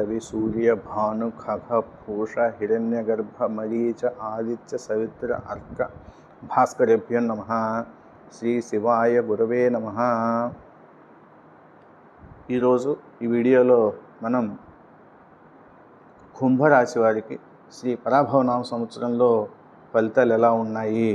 రవి సూర్య భాను ఖగ పూష హిరణ్యగర్భ మరీచ ఆదిత్య సవిత్ర అర్క భాస్కరేభ్యో నమః. శ్రీ శివాయ గురవే నమః. ఈరోజు ఈ వీడియోలో మనం కుంభరాశి వారికి శ్రీ పరాభవనామ సంవత్సరంలో ఫలితాలు ఎలా ఉన్నాయి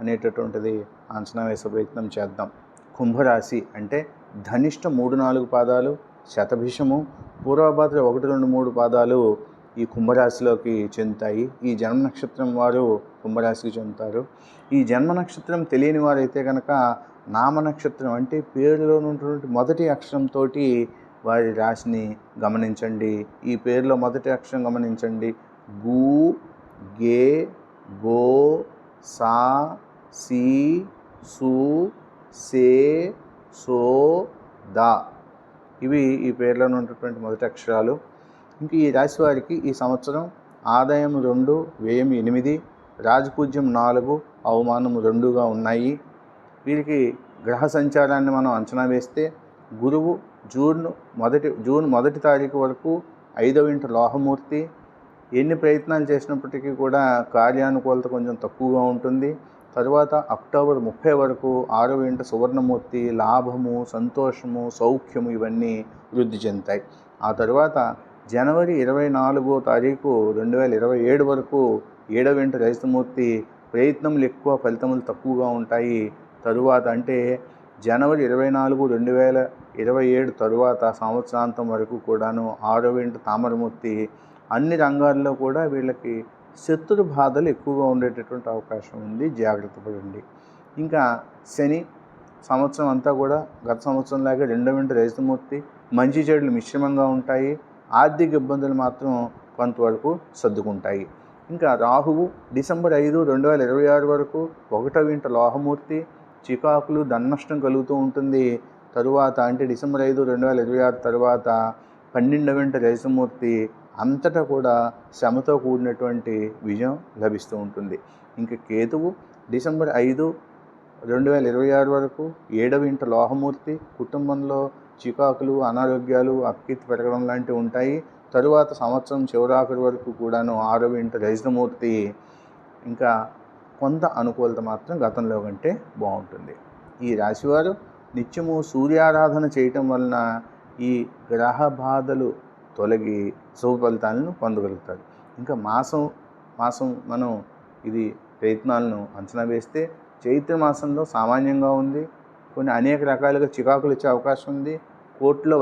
అనేటటువంటిది అంచనా వేసే ప్రయత్నం చేద్దాం. కుంభరాశి అంటే ధనిష్ట 3-4 పాదాలు, శతభిషము, పూర్వభాద్ర 1-2-3 పాదాలు ఈ కుంభరాశిలోకి చెందుతాయి. ఈ జన్మ నక్షత్రం వారు కుంభరాశికి చెందుతారు. ఈ జన్మ నక్షత్రం తెలియని వారైతే కనుక నామ నక్షత్రం అంటే పేరులో ఉన్నటువంటి మొదటి అక్షరంతో వారి రాశిని గమనించండి. ఈ పేరులో మొదటి అక్షరం గమనించండి. గు, గే, గో, సా, సి, సు, సే, సో, దా. ఇవి ఈ పేర్లో ఉన్నటువంటి మొదటి అక్షరాలు. ఇంక ఈ రాశి వారికి ఈ సంవత్సరం ఆదాయం 2, వ్యయం 8, రాజపూజ్యం 4, అవమానం 2గా ఉన్నాయి. వీరికి గ్రహ సంచారాన్ని మనం అంచనా వేస్తే గురువు జూన్ 1 తారీఖు వరకు 5వ ఇంట లోహమూర్తి. ఎన్ని ప్రయత్నాలు చేసినప్పటికీ కూడా కార్యానుకూలత కొంచెం తక్కువగా ఉంటుంది. తరువాత అక్టోబర్ 30 వరకు 6వ ఇంట సువర్ణమూర్తి, లాభము, సంతోషము, సౌఖ్యము ఇవన్నీ వృద్ధి చెందుతాయి. ఆ తర్వాత జనవరి 24వ తారీఖు 2027 వరకు 7వ ఇంట రజతమూర్తి. ప్రయత్నములు ఎక్కువ, ఫలితములు తక్కువగా ఉంటాయి. తరువాత అంటే జనవరి 24, 2027 తరువాత సంవత్సరాంతం వరకు కూడాను 6వ ఇంట తామరమూర్తి. అన్ని రంగాల్లో కూడా వీళ్ళకి శత్రు బాధలు ఎక్కువగా ఉండేటటువంటి అవకాశం ఉంది. జాగ్రత్త పడండి. ఇంకా శని సంవత్సరం అంతా కూడా గత సంవత్సరంలాగే 2వ ఇంట రజతమూర్తి. మంచి చెడులు మిశ్రమంగా ఉంటాయి. ఆర్థిక ఇబ్బందులు మాత్రం కొంతవరకు సర్దుకుంటాయి. ఇంకా రాహువు డిసెంబర్ 5, 2026 వరకు 1వ ఇంట లోహమూర్తి. చికాకులు, ధననష్టం కలుగుతూ ఉంటుంది. తరువాత అంటే డిసెంబర్ 5, 2026 తరువాత 12వ ఇంట రజతమూర్తి. అంతటా కూడా శ్రమతో కూడినటువంటి విజయం లభిస్తూ ఉంటుంది. ఇంకా కేతువు డిసెంబర్ 5, 2026 వరకు 7వ ఇంట లోహమూర్తి. కుటుంబంలో చికాకులు, అనారోగ్యాలు, అప్కీర్తి పెరగడం లాంటివి ఉంటాయి. తరువాత సంవత్సరం చివరాఖరి వరకు కూడాను 6వ ఇంట రజతమూర్తి. ఇంకా కొంత అనుకూలత మాత్రం గతంలో కంటే బాగుంటుంది. ఈ రాశివారు నిత్యము సూర్యారాధన చేయటం వలన ఈ గ్రహ బాధలు తొలగి శుభ ఫలితాలను పొందగలుగుతారు. ఇంకా మాసం మనం ఇది ప్రయత్నాలను అంచనా వేస్తే చైత్ర మాసంలో సామాన్యంగా ఉంది. కొన్ని అనేక రకాలుగా చికాకులు వచ్చే అవకాశం ఉంది. కోర్టులో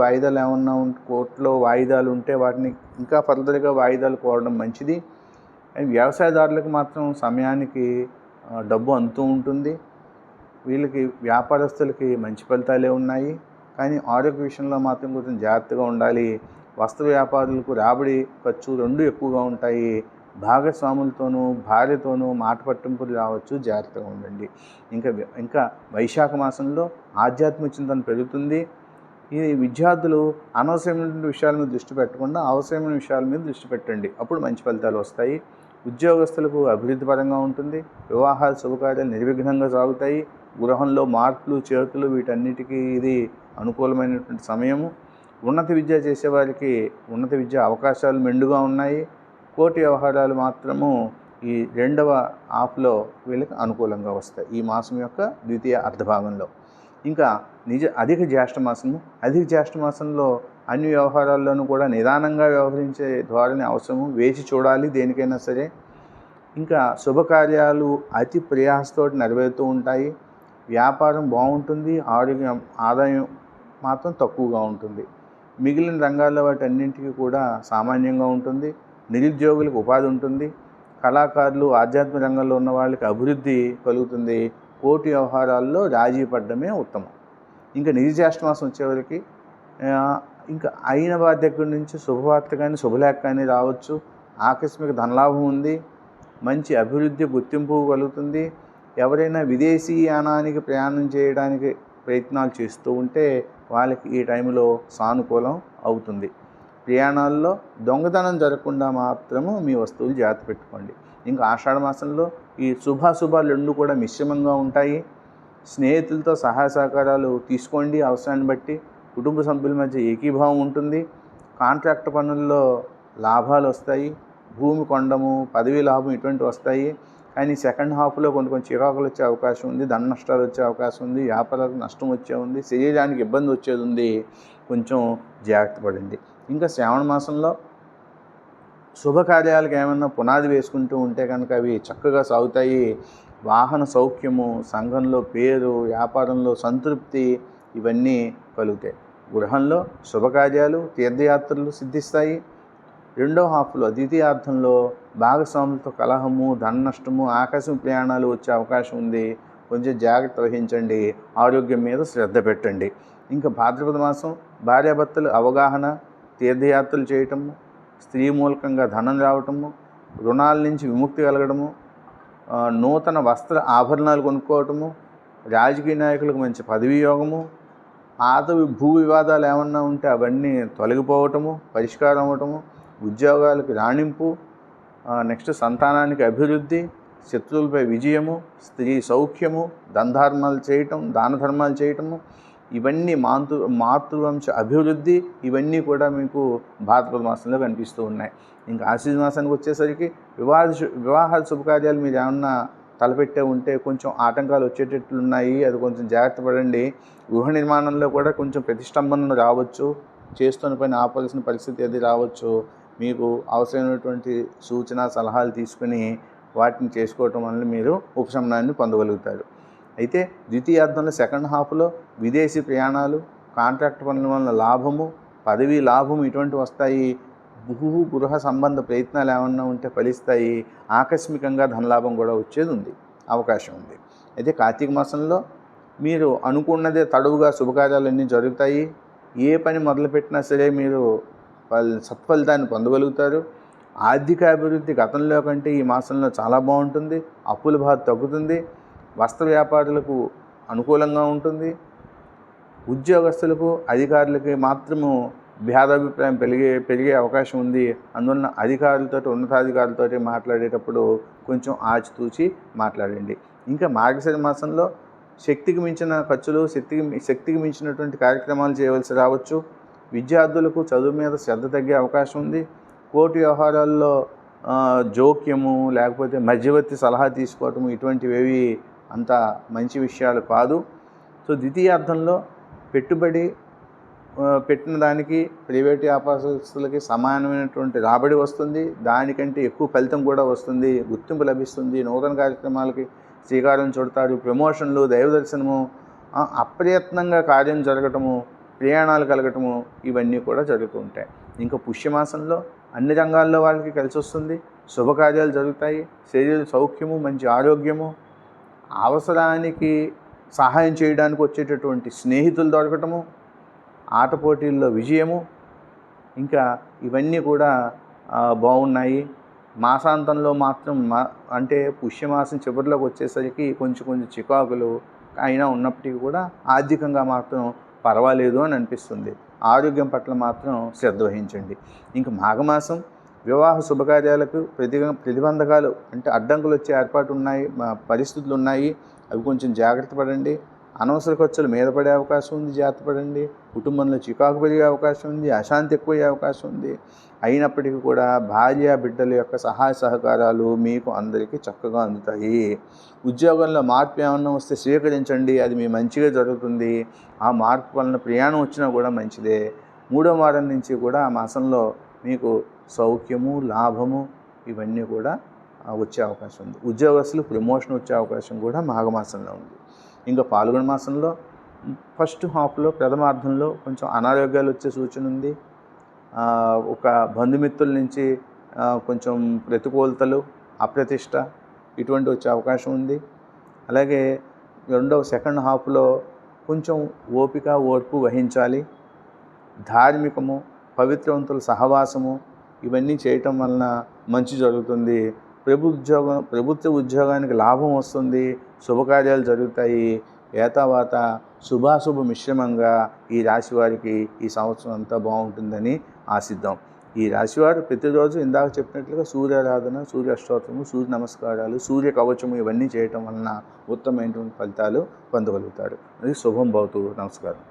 వాయిదాలు ఉంటే వాటిని ఇంకా ఫర్దర్గా వాయిదాలు కోరడం మంచిది. వ్యవసాయదారులకు మాత్రం సమయానికి డబ్బు అందుతూ ఉంటుంది. వీళ్ళకి వ్యాపారస్తులకి మంచి ఫలితాలే ఉన్నాయి. కానీ ఆరోగ్య విషయంలో మాత్రం కొంచెం జాగ్రత్తగా ఉండాలి. వస్త్ర వ్యాపారులకు రాబడి, ఖర్చు 2 ఎక్కువగా ఉంటాయి. భాగస్వాములతోనూ భార్యతోనూ మాట పట్టింపులు రావచ్చు. జాగ్రత్తగా ఉండండి. ఇంకా వైశాఖ మాసంలో ఆధ్యాత్మిక చింతన పెరుగుతుంది. ఈ విద్యార్థులు అనవసరమైన విషయాల మీద దృష్టి పెట్టకుండా అవసరమైన విషయాల మీద దృష్టి పెట్టండి. అప్పుడు మంచి ఫలితాలు వస్తాయి. ఉద్యోగస్తులకు అభివృద్ధి పరంగా ఉంటుంది. వివాహాలు, శుభకార్యాలు నిర్విఘ్నంగా సాగుతాయి. గృహంలో మార్పులు, చేర్పులు వీటన్నిటికీ ఇది అనుకూలమైనటువంటి సమయము. ఉన్నత విద్య చేసేవారికి ఉన్నత విద్య అవకాశాలు మెండుగా ఉన్నాయి. కోర్టు వ్యవహారాలు మాత్రము ఈ 2వ హాఫ్లో వీళ్ళకి అనుకూలంగా వస్తాయి ఈ మాసం యొక్క ద్వితీయ అర్ధభాగంలో. ఇంకా అధిక జ్యేష్ఠ మాసంలో అన్ని వ్యవహారాల్లోనూ కూడా నిదానంగా వ్యవహరించే ధోరణి అవసరము. వేచి చూడాలి దేనికైనా సరే. ఇంకా శుభకార్యాలు అతి ప్రయాసతో నెరవేరుతూ ఉంటాయి. వ్యాపారం బాగుంటుంది. ఆదాయం మాత్రం తక్కువగా ఉంటుంది. మిగిలిన రంగాల్లో వాటన్నింటికి కూడా సామాన్యంగా ఉంటుంది. నిరుద్యోగులకు ఉపాధి ఉంటుంది. కళాకారులు, ఆధ్యాత్మిక రంగంలో ఉన్న వాళ్ళకి అభివృద్ధి కలుగుతుంది. కోర్టు వ్యవహారాల్లో రాజీ పడడమే ఉత్తమం. ఇంకా జ్యేష్ఠ మాసం వచ్చేవరకు ఇంకా అయిన వారి దగ్గర నుంచి శుభవార్త కానీ శుభలేఖ కానీ రావచ్చు. ఆకస్మిక ధనలాభం ఉంది. మంచి అభివృద్ధి, గుర్తింపు కలుగుతుంది. ఎవరైనా విదేశీ యానానికి ప్రయాణం చేయడానికి ప్రయత్నాలు చేస్తూ ఉంటే వాళ్ళకి ఈ టైంలో సానుకూలం అవుతుంది. ప్రయాణాల్లో దొంగతనం జరగకుండా మాత్రము మీ వస్తువులు జాగ్రత్త పెట్టుకోండి. ఇంకా ఆషాఢ మాసంలో ఈ శుభాలు 2 కూడా మిశ్రమంగా ఉంటాయి. స్నేహితులతో సహాయ సహకారాలు తీసుకోండి అవసరాన్ని బట్టి. కుటుంబ సభ్యుల మధ్య ఏకీభావం ఉంటుంది. కాంట్రాక్ట్ పనుల్లో లాభాలు వస్తాయి, భూమి కొనడము, పదవీ లాభం ఇటువంటివి వస్తాయి. కానీ సెకండ్ హాఫ్లో కొన్ని చిరాకులు వచ్చే అవకాశం ఉంది, ధన నష్టాలు వచ్చే అవకాశం ఉంది, వ్యాపారాలకు నష్టం వచ్చే ఉంది, శరీరానికి ఇబ్బంది వచ్చేది ఉంది. కొంచెం జాగ్రత్త పడండి. ఇంకా శ్రావణ మాసంలో శుభకార్యాలకు ఏమన్నా పునాది వేసుకుంటూ ఉంటే కనుక అవి చక్కగా సాగుతాయి. వాహన సౌఖ్యము, సంఘంలో పేరు, వ్యాపారంలో సంతృప్తి ఇవన్నీ కలుగుతాయి. గృహంలో శుభకార్యాలు, తీర్థయాత్రలు సిద్ధిస్తాయి. రెండో హాఫ్లో ద్వితీయార్థంలో భాగస్వాములతో కలహము, ధన నష్టము, ఆకస్మిక ప్రయాణాలు వచ్చే అవకాశం ఉంది. కొంచెం జాగ్రత్త వహించండి. ఆరోగ్యం మీద శ్రద్ధ పెట్టండి. ఇంకా భాద్రపద మాసం భార్యాభర్తలు అవగాహన, తీర్థయాత్రలు చేయటము, స్త్రీ మూలకంగా ధనం రావటము, రుణాల నుంచి విముక్తి కలగడము, నూతన వస్త్ర ఆభరణాలు కొనుక్కోవటము, రాజకీయ నాయకులకు మంచి పదవీ యోగము, పాత భూ వివాదాలు ఏమన్నా ఉంటే అవన్నీ తొలగిపోవటము, పరిష్కారం అవ్వటము, ఉద్యోగాలకు రాణింపు, నెక్స్ట్ సంతానానికి అభివృద్ధి, శత్రువులపై విజయము, స్త్రీ సౌఖ్యము, దాన ధర్మాలు చేయటము, ఇవన్నీ మాతృవంశ అభివృద్ధి, ఇవన్నీ కూడా మీకు భాద్రపద మాసంలో కనిపిస్తూ ఉన్నాయి. ఇంకా ఆశ్వీజ మాసానికి వచ్చేసరికి వివాహాల శుభకార్యాలు మీరు ఏమన్నా తలపెట్టే ఉంటే కొంచెం ఆటంకాలు వచ్చేటట్లున్నాయి. అది కొంచెం జాగ్రత్త పడండి. గృహ నిర్మాణంలో కూడా కొంచెం ప్రతిష్టంభనలు రావచ్చు. చేస్తున్న పని ఆపాల్సిన పరిస్థితి అది రావచ్చు. మీకు అవసరమైనటువంటి సూచన సలహాలు తీసుకుని వాటిని చేసుకోవటం వల్ల మీరు ఉపశమనాన్ని పొందగలుగుతారు. అయితే ద్వితీయార్థంలో సెకండ్ హాఫ్లో విదేశీ ప్రయాణాలు, కాంట్రాక్ట్ పనుల వలన లాభము, పదవీ లాభము ఇటువంటివి వస్తాయి. గృహ సంబంధ ప్రయత్నాలు ఏమన్నా ఉంటే ఫలిస్తాయి. ఆకస్మికంగా ధనలాభం కూడా వచ్చేది ఉంది, అవకాశం ఉంది. అయితే కార్తీక మాసంలో మీరు అనుకున్నదే తడవుగా శుభకార్యాలన్నీ జరుగుతాయి. ఏ పని మొదలుపెట్టినా సరే మీరు సత్ఫలితాన్ని పొందగలుగుతారు. ఆర్థిక అభివృద్ధి గతంలో కంటే ఈ మాసంలో చాలా బాగుంటుంది. అప్పుల బాధ తగ్గుతుంది. వస్త్ర వ్యాపారులకు అనుకూలంగా ఉంటుంది. ఉద్యోగస్తులకు, అధికారులకి మాత్రము భేదాభిప్రాయం పెరిగే అవకాశం ఉంది. అందువలన అధికారులతో, ఉన్నతాధికారులతో మాట్లాడేటప్పుడు కొంచెం ఆచితూచి మాట్లాడండి. ఇంకా మార్గశిర మాసంలో శక్తికి మించిన ఖర్చులు, శక్తికి మించినటువంటి కార్యక్రమాలు చేయవలసి రావచ్చు. విద్యార్థులకు చదువు మీద శ్రద్ధ తగ్గే అవకాశం ఉంది. కోర్టు వ్యవహారాల్లో జోక్యము, లేకపోతే మధ్యవర్తి సలహా తీసుకోవటము ఇటువంటివి అంత మంచి విషయాలు కాదు. సో ద్వితీయార్థంలో పెట్టుబడి పెట్టిన దానికి ప్రైవేట్ వ్యాపారస్తులకి సమానమైనటువంటి రాబడి వస్తుంది. దానికంటే ఎక్కువ ఫలితం కూడా వస్తుంది. గుర్తింపు లభిస్తుంది. నూతన కార్యక్రమాలకి శ్రీకారం చుడతారు. ప్రమోషన్లు, దైవదర్శనము, అప్రయత్నంగా కార్యం జరగటము, ప్రయాణాలు కలగటము ఇవన్నీ కూడా జరుగుతూ ఉంటాయి. ఇంకా పుష్యమాసంలో అన్ని రంగాల్లో వాళ్ళకి కలిసి వస్తుంది. శుభకార్యాలు జరుగుతాయి. శరీర సౌఖ్యము, మంచి ఆరోగ్యము, అవసరానికి సహాయం చేయడానికి వచ్చేటటువంటి స్నేహితులు దొరకటము, ఆట పోటీల్లో విజయము, ఇంకా ఇవన్నీ కూడా బాగున్నాయి. మాసాంతంలో మాత్రం అంటే పుష్యమాసం చివరిలోకి వచ్చేసరికి కొంచెం చికాకులు అయినా ఉన్నప్పటికీ కూడా ఆర్థికంగా మాత్రం పర్వాలేదు అని అనిపిస్తుంది. ఆరోగ్యం పట్ల మాత్రం శ్రద్ధ వహించండి. ఇంకా మాఘమాసం వివాహ శుభకార్యాలకు ప్రతిబంధకాలు అంటే అడ్డంకులు వచ్చే ఏర్పాటు ఉన్నాయి, పరిస్థితులు ఉన్నాయి. అవి కొంచెం జాగ్రత్త పడండి. అనవసర ఖర్చులు మీద పడే అవకాశం ఉంది, జాగ్రత్త పడండి. కుటుంబంలో చికాకు పెరిగే అవకాశం ఉంది, అశాంతి ఎక్కువయ్యే అవకాశం ఉంది. అయినప్పటికీ కూడా భార్య బిడ్డల యొక్క సహాయ సహకారాలు మీకు అందరికీ చక్కగా అందుతాయి. ఉద్యోగంలో మార్పు ఏమన్నా వస్తే స్వీకరించండి, అది మీ మంచిగా జరుగుతుంది. ఆ మార్పు వలన ప్రయాణం వచ్చినా కూడా మంచిదే. 3వ వారం నుంచి కూడా ఆ మాసంలో మీకు సౌఖ్యము, లాభము ఇవన్నీ కూడా వచ్చే అవకాశం ఉంది. ఉద్యోగస్తులు ప్రమోషన్ వచ్చే అవకాశం కూడా మాఘమాసంలో ఉంది. ఇంకా పాల్గొన మాసంలో ఫస్ట్ హాఫ్లో ప్రథమార్థంలో కొంచెం అనారోగ్యాలు వచ్చే సూచన ఉంది. ఒక బంధుమిత్రుల నుంచి కొంచెం ప్రతికూలతలు, అప్రతిష్ట ఇటువంటి వచ్చే అవకాశం ఉంది. అలాగే సెకండ్ హాఫ్లో కొంచెం ఓర్పు వహించాలి. ధార్మికము, పవిత్రవంతుల సహవాసము ఇవన్నీ చేయటం వలన మంచి జరుగుతుంది. ప్రభుత్వ ఉద్యోగానికి లాభం వస్తుంది. శుభకార్యాలు జరుగుతాయి. ఏతావాత శుభాశుభ మిశ్రమంగా ఈ రాశి వారికి ఈ సంవత్సరం అంతా బాగుంటుందని ఆశిద్దాం. ఈ రాశివారు ప్రతిరోజు ఇందాక చెప్పినట్లుగా సూర్యారాధన, సూర్య అష్టోత్తరము, సూర్య నమస్కారాలు, సూర్య కవచము ఇవన్నీ చేయటం వలన ఉత్తమమైనటువంటి ఫలితాలు పొందగలుగుతారు. అది శుభం భవతు. నమస్కారం.